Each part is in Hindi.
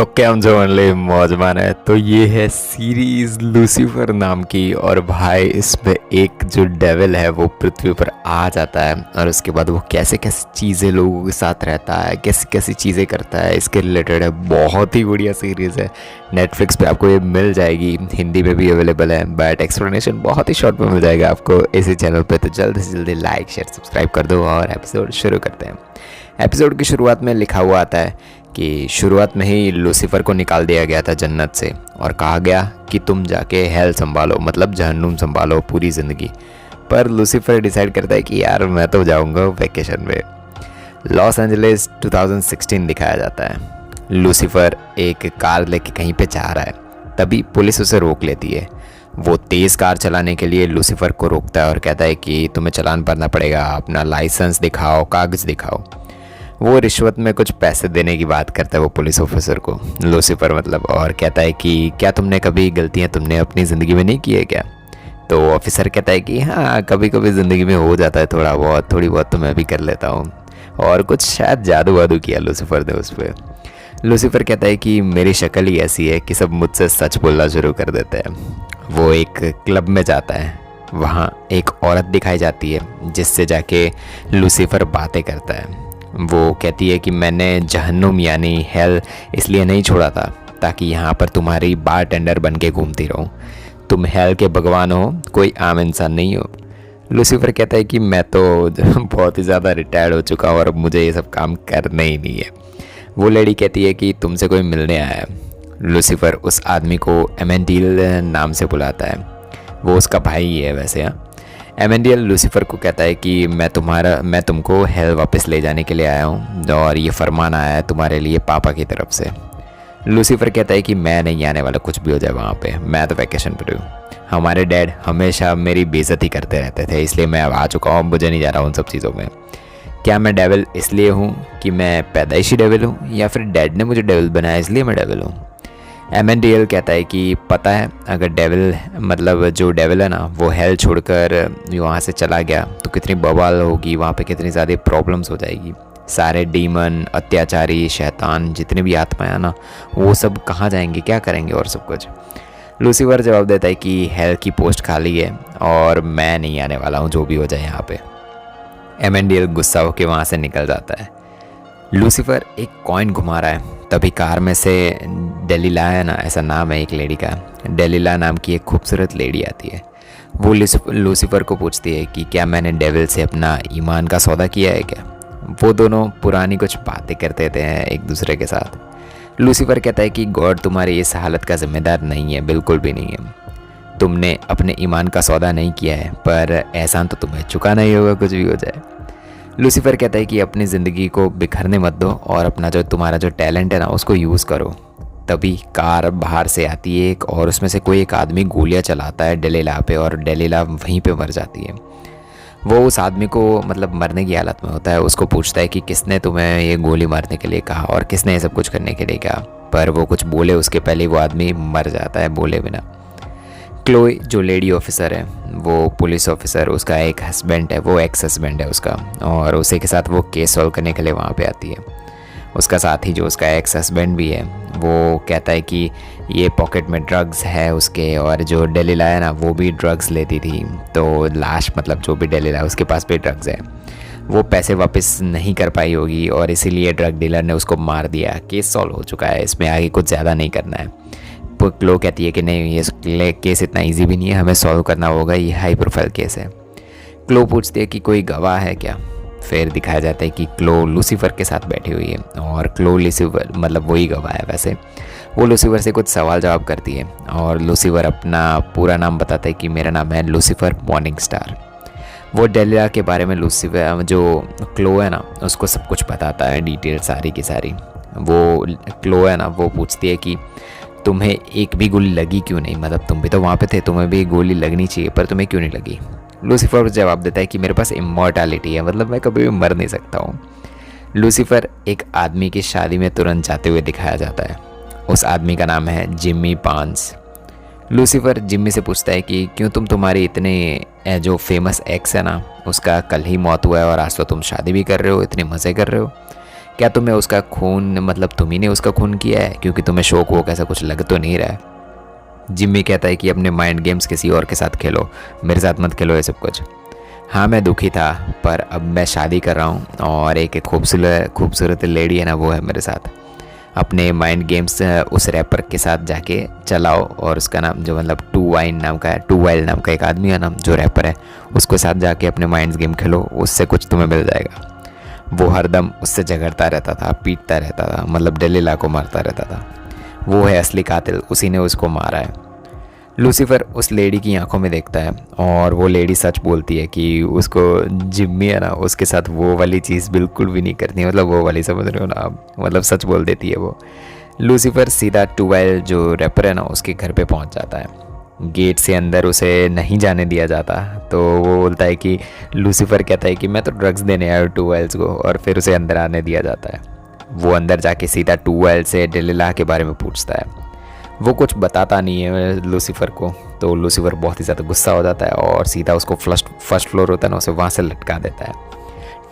तो कैम जो ओनली मौजमान है। तो ये है सीरीज लूसीफर नाम की। और भाई इसमें एक जो डेविल है वो पृथ्वी पर आ जाता है और उसके बाद वो कैसे कैसे चीज़ें लोगों के साथ रहता है, कैसी कैसी चीज़ें करता है, इसके रिलेटेड है। बहुत ही बढ़िया सीरीज़ है। नेटफ्लिक्स पे आपको ये मिल जाएगी, हिंदी में भी अवेलेबल है, बट एक्सप्लेनेशन बहुत ही शॉर्ट में मिल जाएगा आपको इसी चैनल पे। तो जल्दी से जल्दी लाइक शेयर सब्सक्राइब कर दो और एपिसोड शुरू करते हैं। एपिसोड की शुरुआत में लिखा हुआ आता है कि शुरुआत में ही लूसीफर को निकाल दिया गया था जन्नत से और कहा गया कि तुम जाके हेल संभालो, मतलब जहन्नुम संभालो पूरी ज़िंदगी। पर लूसीफर डिसाइड करता है कि यार मैं तो जाऊंगा वेकेशन में। लॉस एंजलिस 2016 दिखाया जाता है। लूसीफर एक कार लेके कहीं पे जा रहा है, तभी पुलिस उसे रोक लेती है। वो तेज़ कार चलाने के लिए लूसीफर को रोकता है और कहता है कि तुम्हें चालान भरना पड़ेगा, अपना लाइसेंस दिखाओ, कागज़ दिखाओ। वो रिश्वत में कुछ पैसे देने की बात करता है वो पुलिस ऑफिसर को, लूसीफर मतलब, और कहता है कि क्या तुमने कभी गलतियां तुमने अपनी ज़िंदगी में नहीं की है क्या? तो ऑफिसर कहता है कि हाँ, कभी कभी ज़िंदगी में हो जाता है थोड़ी बहुत तो मैं भी कर लेता हूँ। और कुछ शायद जादू वादू किया लूसीफर ने उस पर। लूसीफर कहता है कि मेरी शक्ल ही ऐसी है कि सब मुझसे सच बोलना शुरू कर देते हैं। वो एक क्लब में जाता है, वहाँ एक औरत दिखाई जाती है जिससे जाके लूसीफर बातें करता है। वो कहती है कि मैंने जहन्नुम यानी हेल इसलिए नहीं छोड़ा था ताकि यहाँ पर तुम्हारी बार टेंडर बन के घूमती रहूँ। तुम हेल के भगवान हो, कोई आम इंसान नहीं हो। लूसीफर कहता है कि मैं तो बहुत ही ज़्यादा रिटायर्ड हो चुका हूँ और अब मुझे ये सब काम करना ही नहीं है। वो लेडी कहती है कि तुमसे कोई मिलने आया है। लूसीफर उस आदमी को एमेंडियल नाम से बुलाता है। वो उसका भाई ही है वैसे। हाँ, एमेंडियल लूसीफर को कहता है कि मैं तुमको हेल वापस ले जाने के लिए आया हूँ और ये फरमान आया है तुम्हारे लिए पापा की तरफ से। लूसीफर कहता है कि मैं नहीं आने वाला, कुछ भी हो जाए वहाँ पे, मैं तो वैकेशन पर हूँ। हमारे डैड हमेशा मेरी बेइज्जती करते रहते थे, इसलिए मैं अब आ चुका हूँ, मुझे नहीं जा रहा उन सब चीज़ों में। क्या मैं डेविल इसलिए हूँ कि मैं पैदाइशी डेविल हूँ, या फिर डैड ने मुझे डेविल बनाया इसलिए मैं डेविल हूँ? एमेंडियल कहता है कि पता है, अगर डेविल मतलब जो डेविल है ना वो हेल छोड़कर वहाँ से चला गया तो कितनी बवाल होगी, वहाँ पे कितनी ज़्यादा प्रॉब्लम्स हो जाएगी। सारे डीमन, अत्याचारी, शैतान, जितने भी आत्माएं ना, वो सब कहाँ जाएंगे, क्या करेंगे और सब कुछ। लूसीफर जवाब देता है कि हेल की पोस्ट खाली है और मैं नहीं आने वाला हूँ, जो भी हो जाए यहाँ पे। एमेंडियल गुस्सा होकर वहाँ से निकल जाता है। लूसीफर एक कॉइन घुमा रहा है, तभी कार में से डेलिला है ना, ऐसा नाम है एक लेडी का, डेलिला नाम की एक खूबसूरत लेडी आती है। वो लूसीफर को पूछती है कि क्या मैंने डेविल से अपना ईमान का सौदा किया है क्या? वो दोनों पुरानी कुछ बातें करते थे एक दूसरे के साथ। लूसीफर कहता है कि गॉड तुम्हारी इस हालत का जिम्मेदार नहीं है, बिल्कुल भी नहीं है। तुमने अपने ईमान का सौदा नहीं किया है, पर एहसान तो तुम्हें चुकाना ही होगा, कुछ भी हो जाए। लूसीफर कहता है कि अपनी ज़िंदगी को बिखरने मत दो और अपना जो तुम्हारा जो टैलेंट है ना उसको यूज़ करो। तभी कार बाहर से आती है एक, और उसमें से कोई एक आदमी गोलियां चलाता है डेलिला पे और डेलिला वहीं पे मर जाती है। वो उस आदमी को मतलब मरने की हालत में होता है, उसको पूछता है कि किसने तुम्हें ये गोली मारने के लिए कहा और किसने ये सब कुछ करने के लिए कहा, पर वो कुछ बोले उसके पहले वो आदमी मर जाता है बोले बिना। क्लोई जो लेडी ऑफिसर है, वो पुलिस ऑफिसर, उसका एक हस्बैंड है, वो एक्स हस्बैंड है उसका, और उसी के साथ वो केस सॉल्व करने के लिए वहाँ पे आती है। उसका साथी जो उसका एक्स हस्बैंड भी है, वो कहता है कि ये पॉकेट में ड्रग्स है उसके, और जो डेलिला है ना वो भी ड्रग्स लेती थी, तो लाश मतलब जो भी डेलिला है उसके पास भी ड्रग्स है। वो पैसे वापस नहीं कर पाई होगी और इसीलिए ड्रग डीलर ने उसको मार दिया। केस सॉल्व हो चुका है, इसमें आगे कुछ ज़्यादा नहीं करना है। क्लो कहती है कि नहीं, ये केस इतना इजी भी नहीं है, हमें सॉल्व करना होगा, ये हाई प्रोफाइल केस है। क्लो पूछती है कि कोई गवाह है क्या? फिर दिखाया जाता है कि क्लो लूसीफर के साथ बैठी हुई है और क्लो लूसीफर मतलब वही गवाह है वैसे। वो लूसीफर से कुछ सवाल जवाब करती है और लूसीफर अपना पूरा नाम बताता है कि मेरा नाम है लूसीफर मॉर्निंग स्टार। वो डेलिला के बारे में लूसीफर जो क्लो है ना उसको सब कुछ बताता है, डिटेल सारी की सारी। वो क्लो है ना वो पूछती है कि तुम्हें एक भी गोली लगी क्यों नहीं, मतलब तुम भी तो वहाँ पे थे, तुम्हें भी गोली लगनी चाहिए, पर तुम्हें क्यों नहीं लगी? लूसीफर जवाब देता है कि मेरे पास इमॉर्टैलिटी है, मतलब मैं कभी भी मर नहीं सकता हूँ। लूसीफर एक आदमी की शादी में तुरंत जाते हुए दिखाया जाता है। उस आदमी का नाम है जिम्मी पांस। लूसीफर जिम्मी से पूछता है कि क्यों तुम्हारी इतने जो फेमस एक्स है ना उसका कल ही मौत हुआ है और आज तो तुम शादी भी कर रहे हो, इतने मज़े कर रहे हो। क्या तुम्हें उसका खून, मतलब तुम ही ने उसका खून किया है, क्योंकि तुम्हें शौक वोक ऐसा कुछ लग तो नहीं रहा है। जिम्मी कहता है कि अपने माइंड गेम्स किसी और के साथ खेलो, मेरे साथ मत खेलो ये सब कुछ। हाँ मैं दुखी था, पर अब मैं शादी कर रहा हूँ और एक खूबसूरत खूबसूरत लेडी है ना, वो है मेरे साथ। अपने माइंड गेम्स उस रैपर के साथ जाके चलाओ, और उसका नाम जो मतलब टू वाइल्ड नाम का एक आदमी है ना जो रैपर है, उसके साथ जाके अपने माइंड गेम खेलो, उससे कुछ तुम्हें मिल जाएगा। वो हरदम उससे झगड़ता रहता था, पीटता रहता था, मतलब डेलिला को मारता रहता था। वो है असली कातिल, उसी ने उसको मारा है। लूसीफर उस लेडी की आंखों में देखता है और वो लेडी सच बोलती है कि उसको जिम्मी है ना, उसके साथ वो वाली चीज़ बिल्कुल भी नहीं करनी, मतलब वो वाली, समझ रहे हो ना आप, मतलब सच बोल देती है वो। लूसीफर सीधा टूवेल जो रैपर है ना उसके घर पे पहुंच जाता है। गेट से अंदर उसे नहीं जाने दिया जाता, तो वो बोलता है कि लूसीफर कहता है कि मैं तो ड्रग्स देने आया हूँ टूवेल्स को, और फिर उसे अंदर आने दिया जाता है। वो अंदर जाके सीधा टूवेल से डेलिला के बारे में पूछता है। वो कुछ बताता नहीं है लूसीफर को, तो लूसीफर बहुत ही ज़्यादा गुस्सा हो जाता है और सीधा उसको फर्स्ट फ्लोर होता है ना, उसे वहाँ से लटका देता है।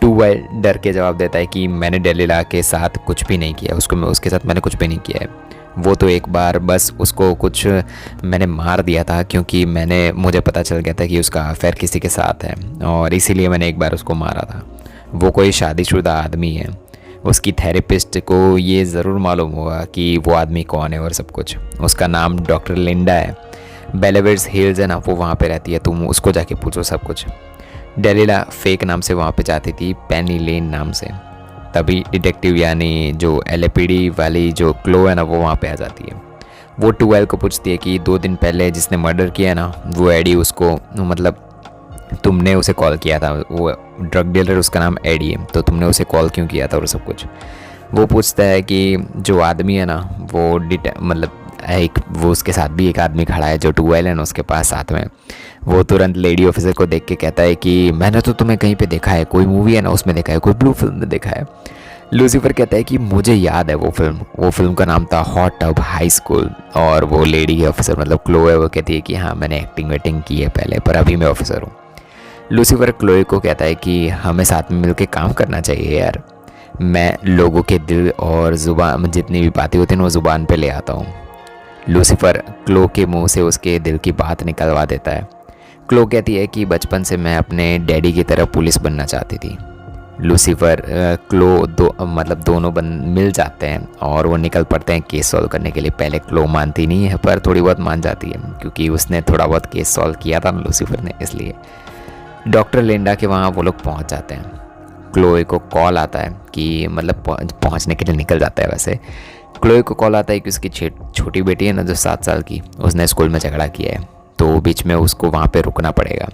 टूवेल डर के जवाब देता है कि मैंने डेलिला के साथ कुछ भी नहीं किया, उसके साथ मैंने कुछ भी नहीं किया है। वो तो एक बार बस उसको कुछ मैंने मार दिया था, क्योंकि मुझे पता चल गया था कि उसका अफेयर किसी के साथ है, और इसीलिए मैंने एक बार उसको मारा था। वो कोई शादीशुदा आदमी है, उसकी थेरेपिस्ट को ये ज़रूर मालूम होगा कि वो आदमी कौन है और सब कुछ। उसका नाम डॉक्टर लिंडा है, बेलेवेट्स हिल्स है ना, वो वहाँ पे रहती है, तुम उसको जाके पूछो सब कुछ। डेलिला फेक नाम से वहाँ पे जाती थी, पेनी लेन नाम से। तभी डिटेक्टिव यानी जो एलएपीडी वाली जो क्लो है ना, वो वहाँ पे आ जाती है। वो टूवेल को पूछती है कि 2 दिन पहले जिसने मर्डर किया ना, वो एडी, उसको मतलब तुमने उसे कॉल किया था, वो ड्रग डीलर, उसका नाम एडी है, तो तुमने उसे कॉल क्यों किया था और सब कुछ। वो पूछता है कि जो आदमी है ना वो वो उसके साथ भी एक आदमी खड़ा है जो टूवेल है ना उसके पास साथ में। वो तुरंत लेडी ऑफिसर को देख के कहता है कि मैंने तो तुम्हें कहीं पे देखा है, कोई मूवी है ना उसमें देखा है, कोई ब्लू फिल्म में देखा है। लूसीफर कहता है कि मुझे याद है वो फिल्म का नाम था हॉट टब हाई स्कूल। और वो लेडी ऑफिसर मतलब क्लो है, वो कहती है कि हाँ मैंने एक्टिंग वेटिंग की है पहले, पर अभी मैं ऑफिसर हूँ। लूसीफर क्लोए को कहता है कि हमें साथ में मिलकर काम करना चाहिए यार, मैं लोगों के दिल और ज़ुबान जितनी भी बातें होती हैं वो ज़ुबान पे ले आता हूँ। लूसीफर क्लो के मुंह से उसके दिल की बात निकलवा देता है। क्लो कहती है कि बचपन से मैं अपने डैडी की तरह पुलिस बनना चाहती थी। लूसीफर क्लो दोनों मिल जाते हैं और वो निकल पड़ते हैं केस सॉल्व करने के लिए। पहले क्लो मानती नहीं है, पर थोड़ी बहुत मान जाती है, क्योंकि उसने थोड़ा बहुत केस सॉल्व किया था ना लूसीफर ने, इसलिए। डॉक्टर लिंडा के वहाँ वो लोग पहुँच जाते हैं। क्लोए को कॉल आता है कि मतलब पहुँचने के लिए निकल जाता है वैसे। क्लोए को कॉल आता है कि उसकी छोटी बेटी है ना जो 7 साल की, उसने स्कूल में झगड़ा किया है, तो बीच में उसको वहाँ पे रुकना पड़ेगा।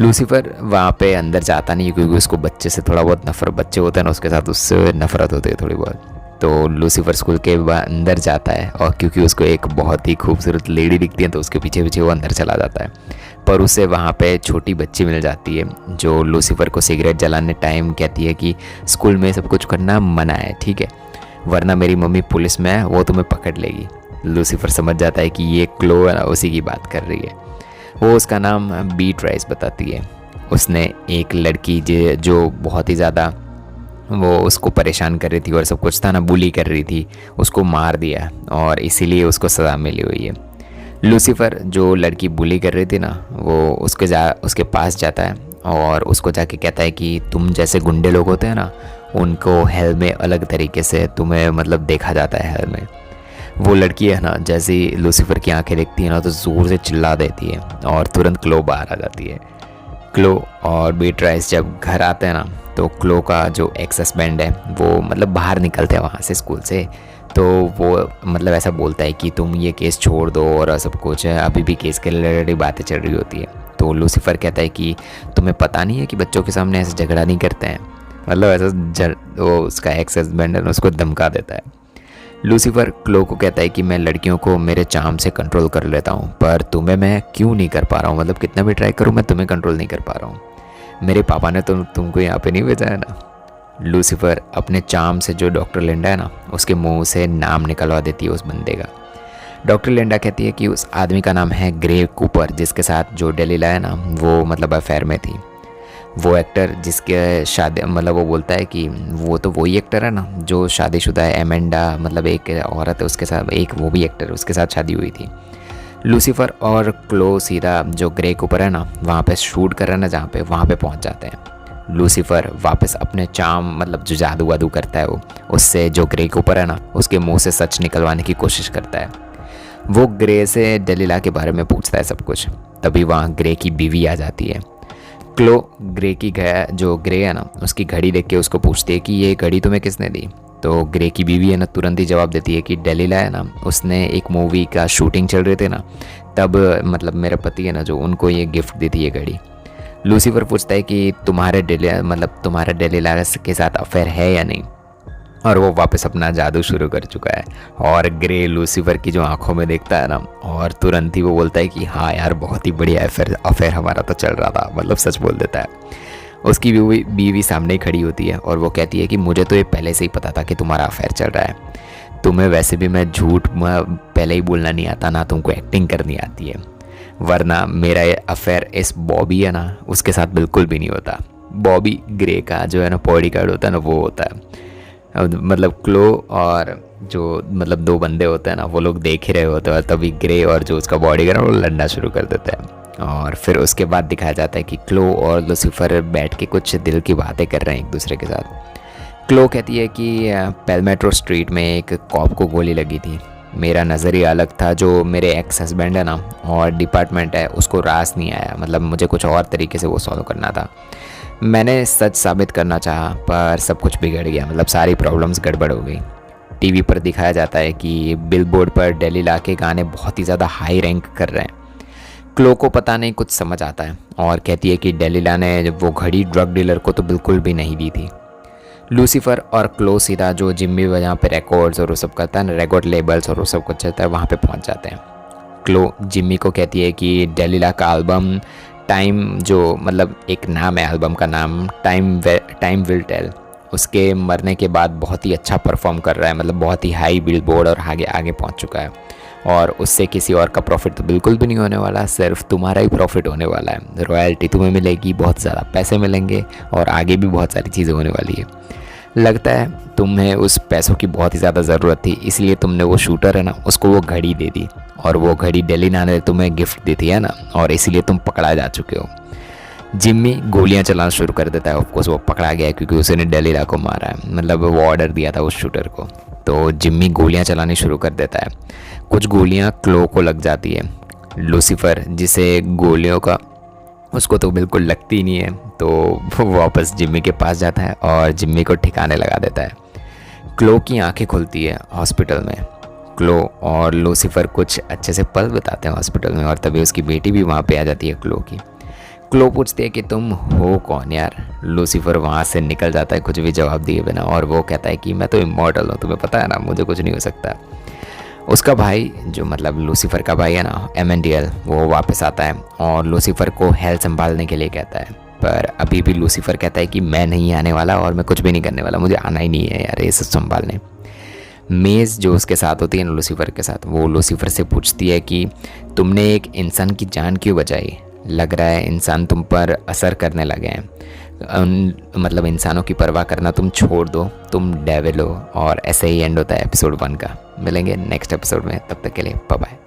लूसीफर वहाँ पे अंदर जाता नहीं, क्योंकि उसको बच्चे से थोड़ा बहुत नफरत, बच्चे होते हैं ना उसके साथ, उससे नफरत होती है थोड़ी बहुत। तो लूसीफर स्कूल के अंदर जाता है, और क्योंकि उसको एक बहुत ही खूबसूरत लेडी दिखती है तो उसके पीछे पीछे वो अंदर चला जाता है। पर उसे वहाँ पे छोटी बच्ची मिल जाती है जो लूसीफर को सिगरेट जलाने टाइम कहती है कि स्कूल में सब कुछ करना मना है, ठीक है, वरना मेरी मम्मी पुलिस में है, वो तुम्हें पकड़ लेगी। लूसीफर समझ जाता है कि ये क्लो है ना उसी की बात कर रही है। वो उसका नाम बीट्राइस बताती है। उसने एक लड़की जो बहुत ही ज़्यादा वो उसको परेशान कर रही थी और सब कुछ था ना, बुली कर रही थी, उसको मार दिया, और इसीलिए उसको सज़ा मिली हुई है। लूसीफर जो लड़की बुली कर रही थी ना, वो उसके पास जाता है और उसको जाके कहता है कि तुम जैसे गुंडे लोग होते हैं ना, उनको हेल में अलग तरीके से तुम्हें मतलब देखा जाता है हेल में। वो लड़की है ना, जैसे ही लूसीफर की आंखें देखती है ना तो ज़ोर से चिल्ला देती है और तुरंत क्लो बाहर आ जाती है। क्लो और बीट्राइस जब घर आते हैं ना, तो क्लो का जो एक्स हस्बैंड है वो मतलब बाहर निकलते हैं वहाँ से स्कूल से, तो वो मतलब ऐसा बोलता है कि तुम ये केस छोड़ दो और सब कुछ, अभी भी केस के रिलेटेड बातें चल रही होती है। तो लूसीफर कहता है कि तुम्हें पता नहीं है कि बच्चों के सामने ऐसे झगड़ा नहीं करते हैं, मतलब ऐसा वो उसका एक्स हस्बैंड है ना उसको धमका देता है। लूसीफर क्लो को कहता है कि मैं लड़कियों को मेरे चार्म से कंट्रोल कर लेता हूँ, पर तुम्हें मैं क्यों नहीं कर पा रहा हूँ, मतलब कितना भी ट्राई करूँ मैं तुम्हें कंट्रोल नहीं कर पा रहा हूँ। मेरे पापा ने तो तुमको यहाँ पे नहीं भेजा है ना। लूसीफर अपने चार्म से जो डॉक्टर लिंडा है ना उसके मुंह से नाम निकलवा देती है उस बंदे का। डॉक्टर लिंडा कहती है कि उस आदमी का नाम है ग्रे कूपर, जिसके साथ जो डेलिला है ना वो मतलब अफेयर में थी। वो एक्टर जिसके शादी मतलब वो बोलता है कि वो तो वही एक्टर है ना जो शादीशुदा है, एमेंडा मतलब एक औरत है उसके साथ, एक वो भी एक्टर उसके साथ शादी हुई थी। लूसीफर और क्लो सीधा जो ग्रे कूपर है ना वहाँ पे शूट कर रहे हैं ना जहाँ पे, वहाँ पे पहुँच जाते हैं। लूसीफर वापस अपने चाम मतलब जो जादू वादू करता है वो, उससे जो ग्रे कूपर है ना उसके मुंह से सच निकलवाने की कोशिश करता है। वो ग्रे से डेलिला के बारे में पूछता है सब कुछ। तभी वहाँ ग्रे की बीवी आ जाती है। क्लो ग्रे की जो ग्रे है ना उसकी घड़ी देख के उसको पूछती है कि ये घड़ी तुम्हें किसने दी। तो ग्रे की बीवी है ना तुरंत ही जवाब देती है कि डेलिला है ना उसने एक मूवी का शूटिंग चल रहे थे ना तब मतलब मेरा पति है ना जो उनको ये गिफ्ट दी थी ये घड़ी। लूसीफर पूछता है कि तुम्हारा डेलिला के साथ अफेयर है या नहीं, और वो वापस अपना जादू शुरू कर चुका है। और ग्रे लूसीफर की जो आंखों में देखता है ना और तुरंत ही वो बोलता है कि हाँ यार बहुत ही बढ़िया अफेयर हमारा तो चल रहा था, मतलब सच बोल देता है। उसकी बीवी सामने ही खड़ी होती है और वो कहती है कि मुझे तो ये पहले से ही पता था कि तुम्हारा अफेयर चल रहा है। तुम्हें वैसे भी मैं झूठ पहले ही बोलना नहीं आता ना, तुमको एक्टिंग करनी आती है, वरना मेरा ये अफेयर इस बॉबी है ना उसके साथ बिल्कुल भी नहीं होता। बॉबी ग्रे का जो है ना बॉडीगार्ड होता है ना वो होता है। मतलब क्लो और जो मतलब दो बंदे होते हैं ना वो लोग देख ही रहे होते हैं, तभी ग्रे और जो उसका बॉडीगार्ड है वो लड़ना शुरू कर देते हैं। और फिर उसके बाद दिखाया जाता है कि क्लो और लूसीफर बैठ के कुछ दिल की बातें कर रहे हैं एक दूसरे के साथ। क्लो कहती है कि पेलमेट्रो स्ट्रीट में एक कॉप को गोली लगी थी, मेरा नज़रिया अलग था, जो मेरे एक्स हस्बैंड है ना और डिपार्टमेंट है उसको रास नहीं आया, मतलब मुझे कुछ और तरीके से वो सॉल्व करना था। मैंने सच साबित करना चाहा पर सब कुछ बिगड़ गया, मतलब सारी प्रॉब्लम्स गड़बड़ हो गई। टीवी पर दिखाया जाता है कि बिलबोर्ड पर डेलिला के गाने बहुत ही ज़्यादा हाई रैंक कर रहे हैं। क्लो को पता नहीं कुछ समझ आता है और कहती है कि डेलिला ने वो घड़ी ड्रग डीलर को तो बिल्कुल भी नहीं दी थी। लूसीफर और क्लो सीधा जो जिम्मी वजह पे रिकॉर्ड्स और वो सब करता है ना, रिकॉर्ड लेबल्स और वो सब कुछ चलता है, वहाँ पे पहुँच जाते हैं। क्लो जिम्मी को कहती है कि डेलिला का एल्बम टाइम, जो मतलब एक नाम है एल्बम का नाम टाइम विल टेल, उसके मरने के बाद बहुत ही अच्छा परफॉर्म कर रहा है, मतलब बहुत ही हाई बिलबोर्ड और आगे आगे पहुंच चुका है। और उससे किसी और का प्रॉफिट तो बिल्कुल भी नहीं होने वाला, सिर्फ तुम्हारा ही प्रॉफिट होने वाला है। रॉयल्टी तुम्हें मिलेगी, बहुत ज़्यादा पैसे मिलेंगे और आगे भी बहुत सारी चीज़ें होने वाली है। लगता है तुम्हें उस पैसों की बहुत ही ज़्यादा ज़रूरत थी, इसलिए तुमने वो शूटर है ना उसको वो घड़ी दे दी, और वो घड़ी डेलिना ने तुम्हें गिफ्ट दी थी है ना, और इसीलिए तुम पकड़ा जा चुके हो। जिम्मी गोलियां चलाना शुरू कर देता है। ऑफकोर्स वो पकड़ा गया है क्योंकि उसने डेलिला को मारा है, मतलब वो ऑर्डर दिया था उस शूटर को। तो जिम्मी गोलियां चलानी शुरू कर देता है। कुछ गोलियां क्लो को लग जाती है। लूसीफर जिसे गोलियों का उसको तो बिल्कुल लगती नहीं है, तो वो वापस जिम्मी के पास जाता है और जिम्मी को ठिकाने लगा देता है। क्लो की आंखें खुलती है हॉस्पिटल में। क्लो और लूसीफर कुछ अच्छे से पल बिताते हैं हॉस्पिटल में, और तभी उसकी बेटी भी वहाँ पे आ जाती है क्लो की। क्लो पूछती है कि तुम हो कौन यार। लूसीफर वहाँ से निकल जाता है कुछ भी जवाब दिए बिना, और वो कहता है कि मैं तो इमॉर्टल हूँ, तुम्हें पता है ना, मुझे कुछ नहीं हो सकता। उसका भाई जो मतलब लूसीफर का भाई है ना एमेंडियल, वो वापस आता है और लूसीफर को हेल संभालने के लिए कहता है। पर अभी भी लूसीफर कहता है कि मैं नहीं आने वाला और मैं कुछ भी नहीं करने वाला, मुझे आना ही नहीं है यार ये सब संभालने। मेज़ जो उसके साथ होती है ना लूसीफर के साथ, वो लूसीफर से पूछती है कि तुमने एक इंसान की जान क्यों बचाई, लग रहा है इंसान तुम पर असर करने लगे हैं, मतलब इंसानों की परवाह करना तुम छोड़ दो, तुम डेविल हो। और ऐसे ही एंड होता है एपिसोड 1 का। मिलेंगे नेक्स्ट एपिसोड में, तब तक के लिए बाय बाय।